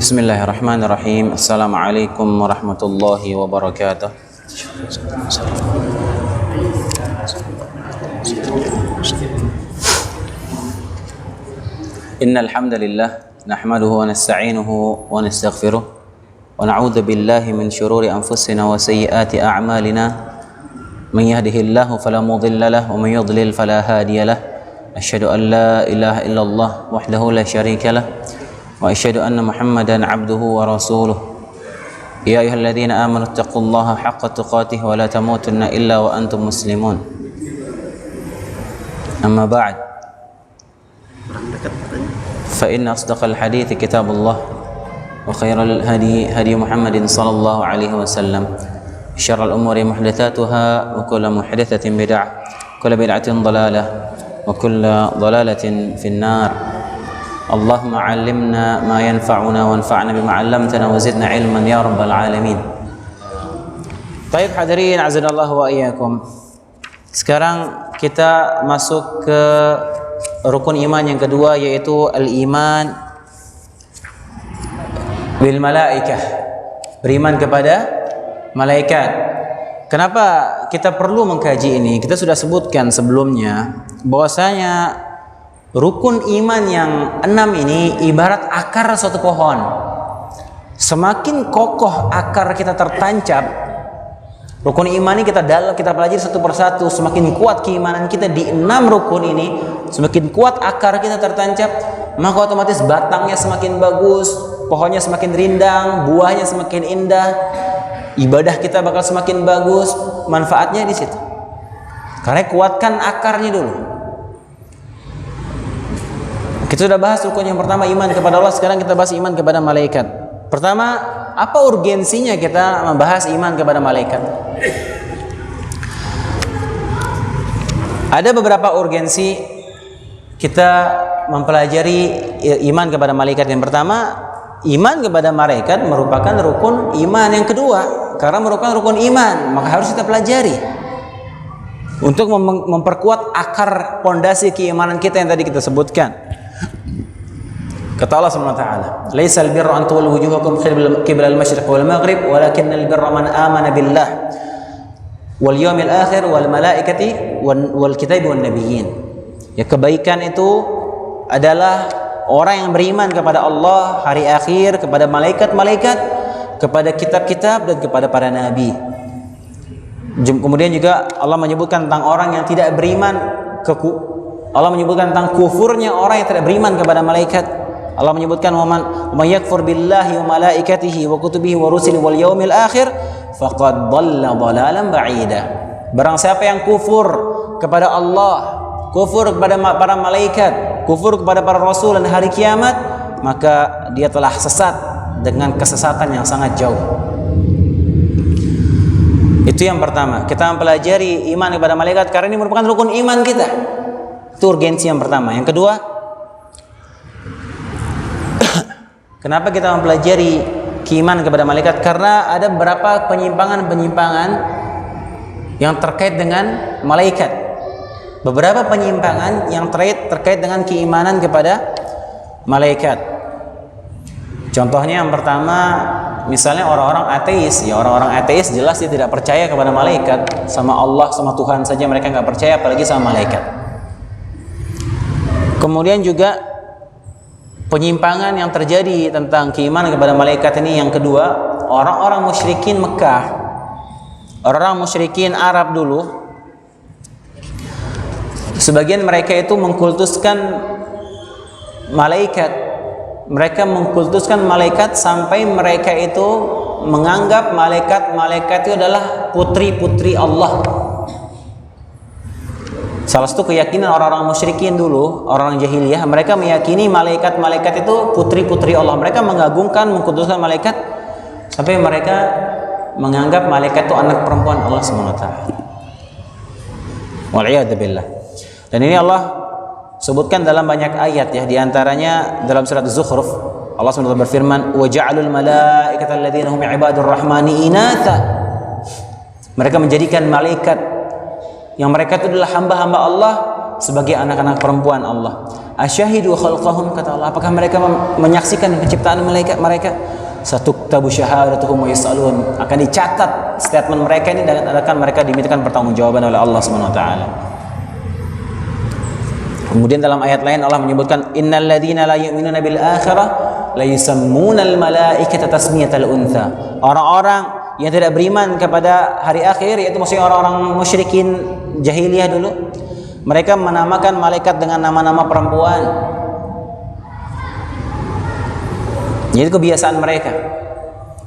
Bismillahirrahmanirrahim. Assalamualaikum warahmatullahi wabarakatuh. Innal hamdalillah nahmaduhu wa nasta'inuhu wa nastaghfiruh wa na'udzu billahi min shururi anfusina wa sayyiati a'malina. Man yahdihillahu fala mudilla lahu wa man yudlil fala hadiya lahu. Asyhadu an la ilaha illallah wahdahu la syarika lahu wa asyhadu anna Muhammadan abduhu wa rasuluh. Ya ayyuhalladzina amanu taqullaha haqqa tuqatih wa la tamutunna illa wa antum muslimun. Amma ba'd. Fa inna asdaqal hadithi kitabullah wa khairal hadi hadi Muhammadin sallallahu alaihi wasallam. Syarrul umuri muhdatsatuha wa kullu muhdatsatin bid'ah, kullu bid'atin dhalalah wa kullu dhalalatin finnar. Allahumma 'allimna ma yanfa'una wanfa'na bima 'allamtana wa zidna 'ilman ya rabbal alamin. Baik hadirin azanallahu wa iyyakum. Sekarang kita masuk ke rukun iman yang kedua, yaitu al-iman bil malaikah, beriman kepada malaikat. Kenapa kita perlu mengkaji ini? Kita sudah sebutkan sebelumnya bahwasanya rukun iman yang 6 ini ibarat akar suatu pohon. Semakin kokoh akar kita tertancap, rukun iman ini kita pelajari satu persatu, semakin kuat keimanan kita di 6 rukun ini, semakin kuat akar kita tertancap, maka otomatis batangnya semakin bagus, pohonnya semakin rindang, buahnya semakin indah, ibadah kita bakal semakin bagus. Manfaatnya di situ. Karena kuatkan akarnya dulu. Kita sudah bahas rukun yang pertama, iman kepada Allah. Sekarang kita bahas iman kepada malaikat. Pertama, apa urgensinya kita membahas iman kepada malaikat? Ada beberapa urgensi kita mempelajari iman kepada malaikat. Yang pertama, iman kepada malaikat merupakan rukun iman yang kedua. Karena merupakan rukun iman, maka harus kita pelajari untuk memperkuat akar pondasi keimanan kita yang tadi kita sebutkan. Kata Allah Subhanahu wa taala, "Laisal birra an tuwallu wujuhakum qibla al-masyriq wal maghrib, walakinnal birra man amana billah wal yawmil akhir wal malaikati wal kitabi wan nabiyyin." Ya, kebaikan itu adalah orang yang beriman kepada Allah, hari akhir, kepada malaikat-malaikat, kepada kitab-kitab dan kepada para nabi. Kemudian juga Allah menyebutkan tentang orang yang tidak beriman, Allah menyebutkan tentang kufurnya orang yang tidak beriman kepada malaikat. Allah menyebutkan man yakfur billahi wa malaikatihi wa kutubihi wa rusulihi wal yaumil akhir faqad dhalla dhalalan ba'ida. Barang siapa yang kufur kepada Allah, kufur kepada para malaikat, kufur kepada para rasul dan hari kiamat, maka dia telah sesat dengan kesesatan yang sangat jauh. Itu yang pertama. Kita mempelajari iman kepada malaikat karena ini merupakan rukun iman kita. Itu urgensi yang pertama. Yang kedua, kenapa kita mempelajari keimanan kepada malaikat? Karena ada beberapa penyimpangan-penyimpangan yang terkait dengan malaikat. Beberapa penyimpangan yang terkait dengan keimanan kepada malaikat. Contohnya yang pertama, misalnya orang-orang ateis. Ya, orang-orang ateis jelas dia tidak percaya kepada malaikat. Sama Allah, sama Tuhan saja mereka nggak percaya, apalagi sama malaikat. Kemudian juga penyimpangan yang terjadi tentang keimanan kepada malaikat ini yang kedua, orang-orang musyrikin Mekah, orang-orang musyrikin Arab dulu, sebagian mereka itu mengkultuskan malaikat. Mereka mengkultuskan malaikat sampai mereka itu menganggap malaikat itu adalah putri-putri Allah. Salah satu keyakinan orang-orang musyrikin dulu, orang jahiliyah, mereka meyakini malaikat-malaikat itu putri-putri Allah. Mereka mengagungkan, mengkuduskan malaikat sampai mereka menganggap malaikat itu anak perempuan Allah SWT. Wal'iyadu billah. Dan ini Allah sebutkan dalam banyak ayat, ya, di antaranya dalam surat Az-Zukhruf Allah SWT berfirman, "Wa ja'alul malaikata alladziina hum 'ibadur rahmani inatha." Mereka menjadikan malaikat yang mereka itu adalah hamba-hamba Allah sebagai anak-anak perempuan Allah. Asyahidu khalqahum, kata Allah, apakah mereka menyaksikan penciptaan mereka? Satuktabu syahadatuhum wa yus'alun, akan dicatat statement mereka ini dan akan mereka dimintakan pertanggungjawaban oleh Allah Subhanahu wa taala. Kemudian dalam ayat lain Allah menyebutkan innal ladzina la yu'minuna bil akhirah la yusammunal malaikata tasmiyatal untha. Orang-orang yang tidak beriman kepada hari akhir, yaitu maksudnya orang-orang musyrikin jahiliyah dulu, mereka menamakan malaikat dengan nama-nama perempuan. Jadi kebiasaan mereka.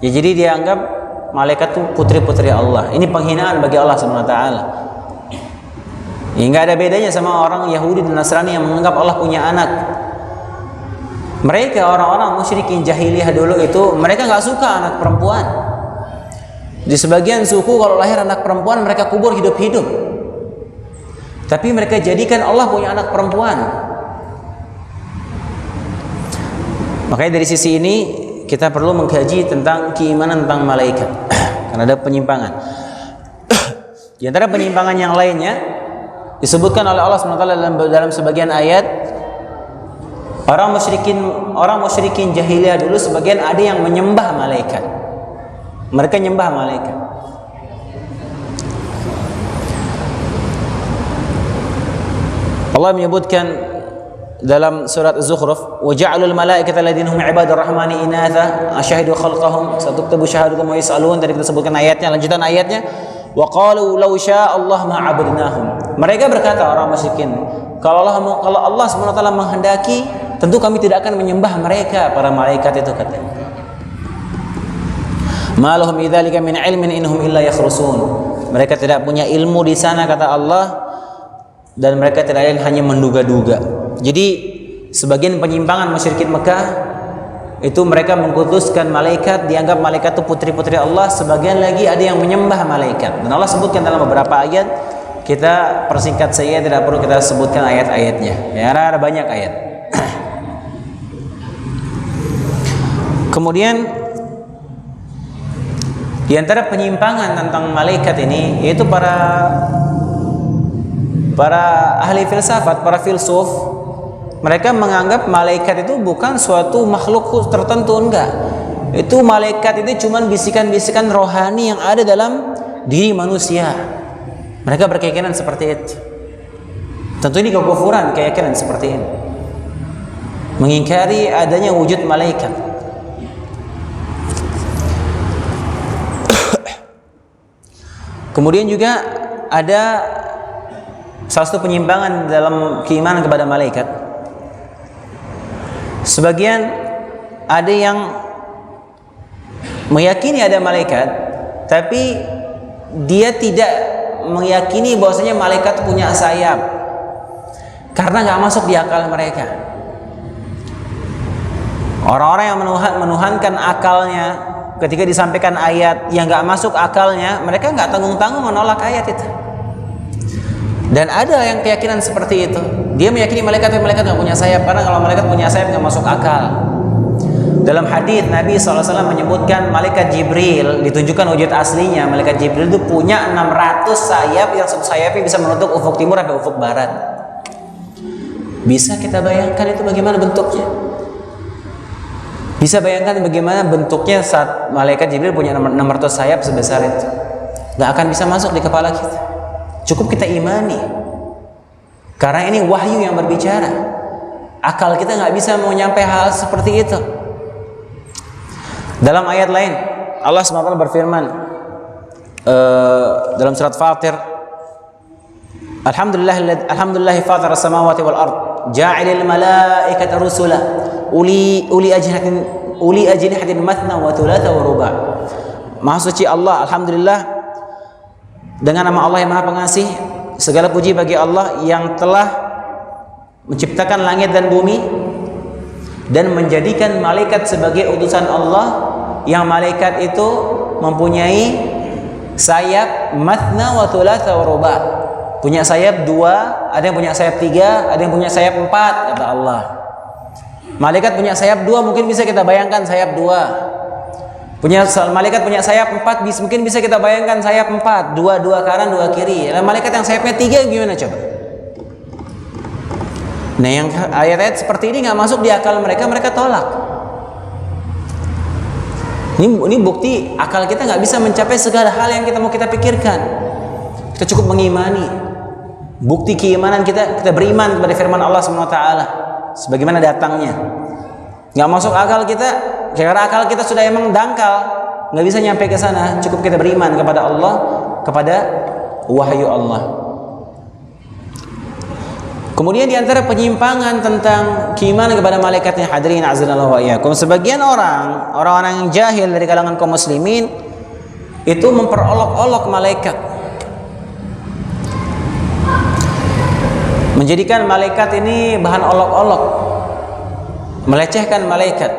Ya, jadi dianggap malaikat itu putri-putri Allah. Ini penghinaan bagi Allah Subhanahu wa taala. Ya, nggak ada bedanya sama orang Yahudi dan Nasrani yang menganggap Allah punya anak. Mereka orang-orang musyrikin jahiliyah dulu itu mereka nggak suka anak perempuan. Di sebagian suku kalau lahir anak perempuan mereka kubur hidup-hidup. Tapi mereka jadikan Allah punya anak perempuan. Makanya dari sisi ini kita perlu mengkaji tentang keimanan tentang malaikat. Karena ada penyimpangan. Di antara penyimpangan yang lainnya disebutkan oleh Allah SWT dalam sebagian ayat, orang musyrikin jahiliyah dulu sebagian ada yang menyembah malaikat. Mereka menyembah malaikat. Allah menyebutkan dalam surat Az-Zukhruf, wa ja'alul malaikata alladziina hum ibadur rahmani inatha asyahidu khalqahum satuktabu syahadatuhum wa yus'alun. Tadi kita sebutkan ayatnya, lanjutan ayatnya, wa qalu law syaa Allah ma 'abadnahum. Mereka berkata, orang musyrikin, kalau Allah SWT menghendaki, tentu kami tidak akan menyembah mereka, para malaikat itu, katanya. Ma lahum bidzalika min 'ilmin innahum illa yakhrusun. Mereka tidak punya ilmu di sana, kata Allah, dan mereka tidak lain hanya menduga-duga. Jadi sebagian penyimpangan musyrikin Mekah itu mereka mengkuduskan malaikat, dianggap malaikat itu putri-putri Allah. Sebagian lagi ada yang menyembah malaikat. Dan Allah sebutkan dalam beberapa ayat. Kita persingkat saja, tidak perlu kita sebutkan ayat-ayatnya. Ya, ada banyak ayat. Kemudian di antara penyimpangan tentang malaikat ini yaitu para ahli filsafat, para filsuf, mereka menganggap malaikat itu bukan suatu makhluk tertentu, enggak. Itu malaikat itu cuma bisikan-bisikan rohani yang ada dalam diri manusia. Mereka berkeyakinan seperti itu. Tentu ini kekufuran, keyakinan seperti ini. Mengingkari adanya wujud malaikat. Kemudian juga ada salah satu penyimpangan dalam keimanan kepada malaikat. Sebagian ada yang meyakini ada malaikat, tapi dia tidak meyakini bahwasanya malaikat punya sayap, karena nggak masuk di akal mereka. Orang-orang yang menuhankan akalnya ketika disampaikan ayat yang nggak masuk akalnya, mereka nggak tanggung-tanggung menolak ayat itu. Dan ada yang keyakinan seperti itu. Dia meyakini malaikat nggak punya sayap, karena kalau malaikat punya sayap nggak masuk akal. Dalam hadis Nabi SAW menyebutkan malaikat Jibril, ditunjukkan wujud aslinya. Malaikat Jibril itu punya 600 sayap, yang satu sayapnya bisa menutup ufuk timur sampai ufuk barat. Bisa kita bayangkan itu bagaimana bentuknya? Bisa bayangkan bagaimana bentuknya saat malaikat Jibril punya 600 sayap sebesar itu? Nggak akan bisa masuk di kepala kita. Cukup kita imani, karena ini wahyu yang berbicara. Akal kita nggak bisa mau nyampe hal seperti itu. Dalam ayat lain Allah SWT berfirman dalam surat Fatir, Alhamdulillah fatir as-samawati wal ard ja'ilil malaikata rusula uli ajnihatin mathna wa thulatha wa ruba'. Maha suci Allah, alhamdulillah, dengan nama Allah yang Maha Pengasih. Segala puji bagi Allah yang telah menciptakan langit dan bumi dan menjadikan malaikat sebagai utusan Allah, yang malaikat itu mempunyai sayap mathna wa thulatha wa ruba'. Punya sayap 2, ada yang punya sayap 3, ada yang punya sayap 4, kata Allah. Malaikat punya sayap 2, mungkin bisa kita bayangkan sayap 2. Malaikat punya sayap 4, mungkin bisa kita bayangkan sayap 4, 2 kanan 2 kiri. Malaikat yang sayapnya 3 gimana coba? Nah, yang ayat-ayat seperti ini nggak masuk di akal mereka, mereka tolak. Ini bukti akal kita nggak bisa mencapai segala hal yang kita mau kita pikirkan. Kita cukup mengimani. Bukti keimanan kita beriman kepada firman Allah SWT sebagaimana datangnya. Nggak masuk akal kita, karena akal kita sudah emang dangkal, nggak bisa nyampe ke sana. Cukup kita beriman kepada Allah, kepada wahyu Allah. Kemudian di antara penyimpangan tentang keimanan kepada malaikatnya, hadirin azanallahu wa iyyakum, sebagian orang-orang yang jahil dari kalangan kaum muslimin itu memperolok-olok malaikat, menjadikan malaikat ini bahan olok-olok, melecehkan malaikat.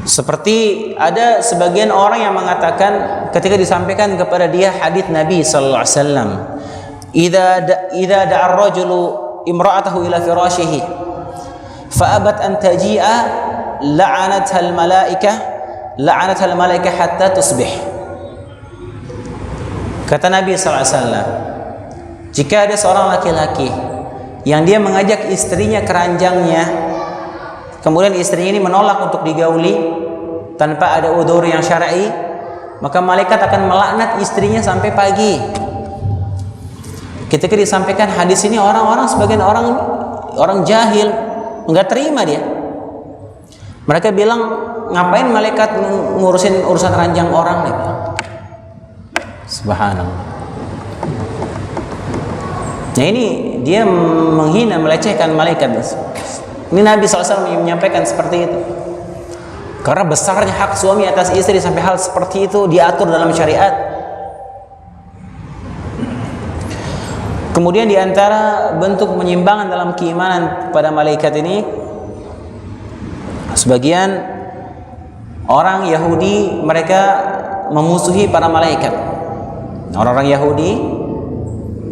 Seperti ada sebagian orang yang mengatakan ketika disampaikan kepada dia hadits Nabi sallallahu alaihi wasallam, idza da'a ar-rajulu imra'atahu ila firashihi fa abat an taji'a la'anatha al-malaikah hatta tusbih. Kata Nabi sallallahu alaihi wasallam, jika ada seorang laki-laki yang dia mengajak istrinya ke ranjangnya, kemudian istrinya ini menolak untuk digauli tanpa ada udzur yang syar'i, maka malaikat akan melaknat istrinya sampai pagi. Ketika disampaikan hadis ini, sebagian orang jahil nggak terima dia. Mereka bilang, ngapain malaikat ngurusin urusan ranjang orang nih? Subhanallah. Nah, ini dia menghina, melecehkan malaikat. Ini Nabi SAW menyampaikan seperti itu. Karena besarnya hak suami atas istri sampai hal seperti itu diatur dalam syariat. Kemudian di antara bentuk penyimpangan dalam keimanan pada malaikat ini, sebagian orang Yahudi mereka memusuhi para malaikat. Orang-orang Yahudi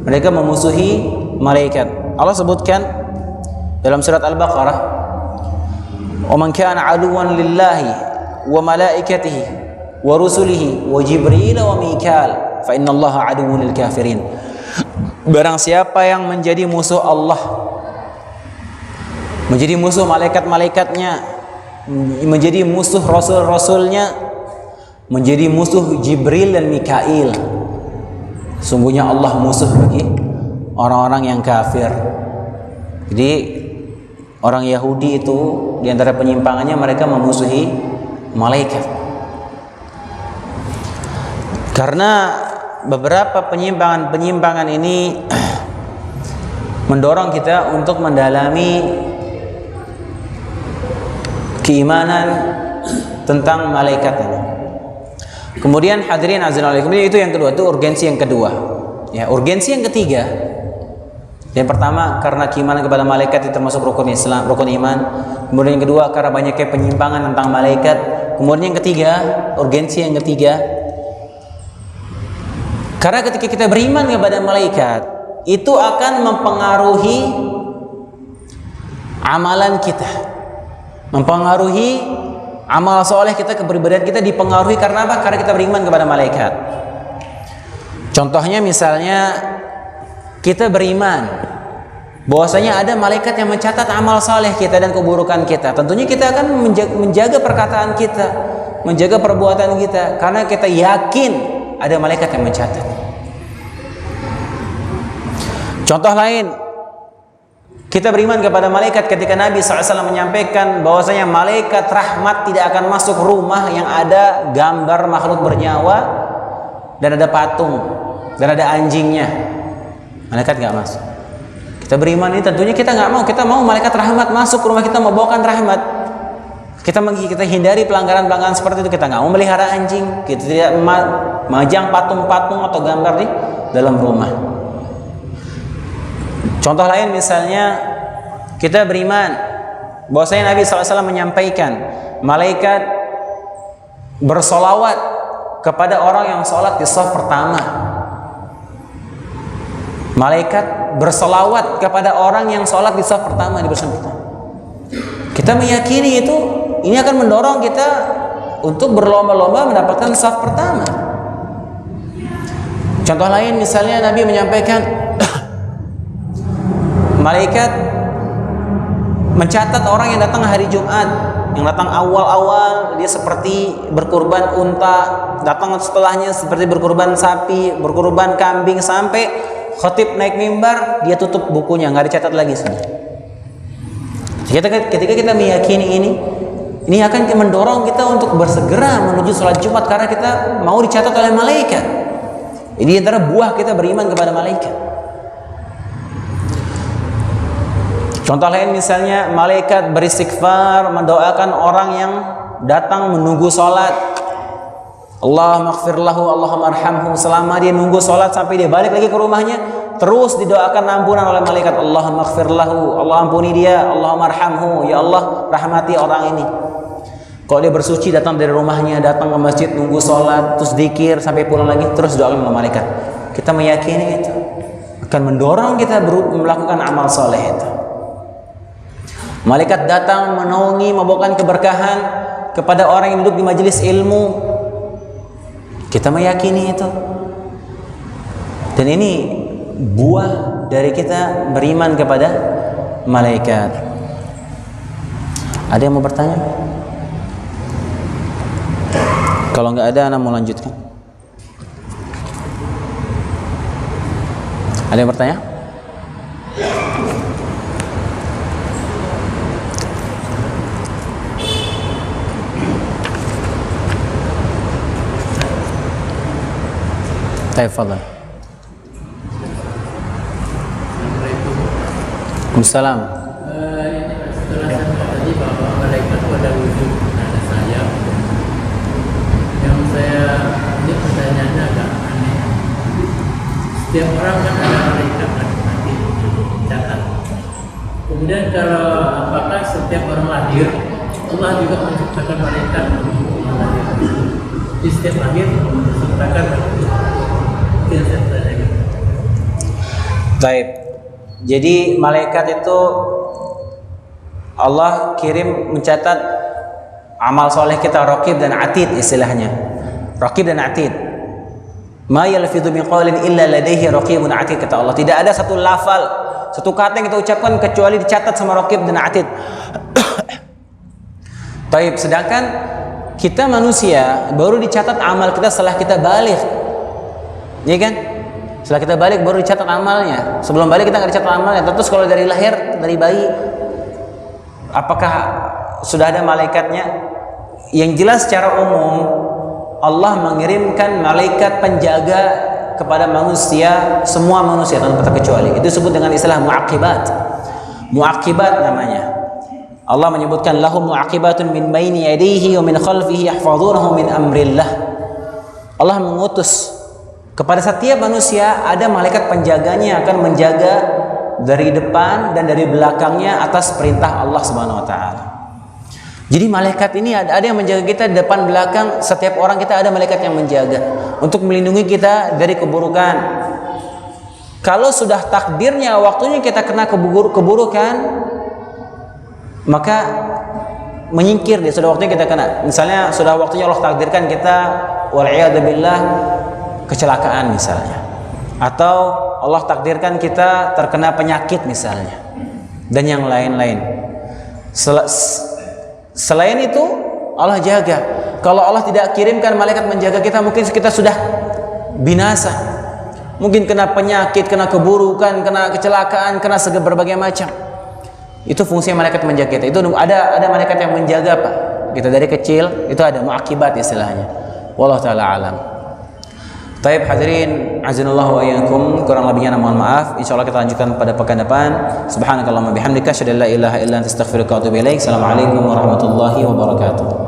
mereka memusuhi malaikat. Allah sebutkan dalam surat Al-Baqarah, "Wa man kana 'aduwan lillahi wa malaikatihi wa rusulihi wa Jibril wa Mikal fa innallaha 'aduwwun lil kafirin." Barang siapa yang menjadi musuh Allah, menjadi musuh malaikat-malaikatnya, menjadi musuh rasul-rasulnya, menjadi musuh Jibril dan Mikail, sungguhnya Allah musuh bagi orang-orang yang kafir. Jadi orang Yahudi itu di antara penyimpangannya mereka memusuhi malaikat. Karena beberapa penyimpangan ini mendorong kita untuk mendalami keimanan tentang malaikat ini. Kemudian hadirin azanallahu itu yang kedua, itu urgensi yang kedua. Ya, urgensi yang ketiga. Yang pertama karena keimanan kepada malaikat itu termasuk rukun Islam, rukun iman. Kemudian yang kedua karena banyaknya penyimpangan tentang malaikat. Kemudian yang ketiga, urgensi yang ketiga, karena ketika kita beriman kepada malaikat, itu akan mempengaruhi amalan kita, mempengaruhi amal soleh kita, kepribadian kita dipengaruhi karena apa? Karena kita beriman kepada malaikat. Contohnya misalnya kita beriman bahwasanya ada malaikat yang mencatat amal soleh kita dan keburukan kita. Tentunya kita akan menjaga perkataan kita, menjaga perbuatan kita, karena kita yakin ada malaikat yang mencatat. Contoh lain, kita beriman kepada malaikat ketika Nabi SAW menyampaikan bahwasanya malaikat rahmat tidak akan masuk rumah yang ada gambar makhluk bernyawa dan ada patung dan ada anjingnya. Malaikat nggak masuk. Kita beriman ini tentunya kita nggak mau. Kita mau malaikat rahmat masuk ke rumah kita, membawakan rahmat. Kita hindari pelanggaran-pelanggaran seperti itu. Kita nggak mau melihara anjing, kita tidak majang patung-patung atau gambar di dalam rumah. Contoh lain misalnya kita beriman bahwasanya Nabi SAW menyampaikan malaikat bersolawat kepada orang yang sholat di shaf pertama. Malaikat bersolawat kepada orang yang sholat di shaf pertama di bersama. Kita meyakini itu, ini akan mendorong kita untuk berlomba-lomba mendapatkan shaf pertama. Contoh lain misalnya Nabi menyampaikan malaikat mencatat orang yang datang hari Jumat, yang datang awal-awal dia seperti berkurban unta, datang setelahnya seperti berkurban sapi, berkurban kambing, sampai khatib naik mimbar dia tutup bukunya, nggak dicatat lagi sudah. Ketika kita meyakini ini akan mendorong kita untuk bersegera menuju sholat Jumat karena kita mau dicatat oleh malaikat. Ini antara buah kita beriman kepada malaikat. Contoh lain misalnya malaikat beristighfar mendoakan orang yang datang menunggu sholat. Allahumma ighfir lahu, Allahumma arhamhu. Selama dia nunggu sholat sampai dia balik lagi ke rumahnya, terus didoakan ampunan oleh malaikat. Allahumma ighfir lahu, Allah ampuni dia. Allahumma arhamhu, ya Allah rahmati orang ini. Kalau dia bersuci datang dari rumahnya, datang ke masjid nunggu sholat, terus zikir sampai pulang lagi, terus doakan oleh malaikat. Kita meyakini itu akan mendorong kita melakukan amal soleh itu. Malaikat datang menaungi, membawakan keberkahan kepada orang yang duduk di majelis ilmu. Kita meyakini itu. Dan ini buah dari kita beriman kepada malaikat. Ada yang mau bertanya? Kalau nggak ada, Ana mau lanjutkan. Ada yang bertanya? Tafadhal. Waalaikumsalam. Setelah tadi bahwa malaikat pada wujud ada sayap, yang saya ini pertanyaannya agak aneh. Setiap orang kan ada malaikat nanti catat. Kemudian kalau apakah setiap orang lahir Allah juga menciptakan malaikat untuk lahir? Di setiap lahir menciptakan Baik. Jadi malaikat itu Allah kirim mencatat amal soleh kita, raqib dan atid istilahnya. Raqib dan atid. Ma yalfidhu min qawlin illa ladaihi raqibun atid, kata Allah. Tidak ada satu lafal, satu kata yang kita ucapkan kecuali dicatat sama raqib dan atid. Baik, sedangkan kita manusia baru dicatat amal kita setelah kita balik. Ya kan? Setelah kita balik baru dicatat amalnya. Sebelum balik kita nggak dicatat amalnya. Terus kalau dari lahir, dari bayi, apakah sudah ada malaikatnya? Yang jelas secara umum Allah mengirimkan malaikat penjaga kepada manusia, semua manusia tanpa terkecuali. Itu disebut dengan istilah muaqibat. Muaqibat namanya. Allah menyebutkan lahum muaqibatun min baini yadayhi wa min khalfihi yahfazunahu min amrillah. Allah mengutus kepada setiap manusia ada malaikat penjaganya, akan menjaga dari depan dan dari belakangnya atas perintah Allah Subhanahu wa taala. Jadi malaikat ini ada yang menjaga kita di depan belakang, setiap orang kita ada malaikat yang menjaga untuk melindungi kita dari keburukan. Kalau sudah takdirnya waktunya kita kena keburukan, maka menyingkir dia, sudah waktunya kita kena. Misalnya sudah waktunya Allah takdirkan kita wal'iyadzubillah kecelakaan misalnya, atau Allah takdirkan kita terkena penyakit misalnya, dan yang lain-lain. Selain itu Allah jaga. Kalau Allah tidak kirimkan malaikat menjaga kita, mungkin kita sudah binasa, mungkin kena penyakit, kena keburukan, kena kecelakaan, kena berbagai macam. Itu fungsi malaikat menjaga kita. Itu ada malaikat yang menjaga Pak kita dari kecil. Itu ada muaqibat istilahnya. Wallahu taala alam. Taib hadirin azinallahu wa iyyakum, kurang lebihnya mohon maaf. Insyaallah kita lanjutkan pada pekan depan. Subhanakallahumma bihamdika asyhadu an la ilaha illa anta astaghfiruka wa atubu ilaik. Assalamualaikum warahmatullahi wabarakatuh.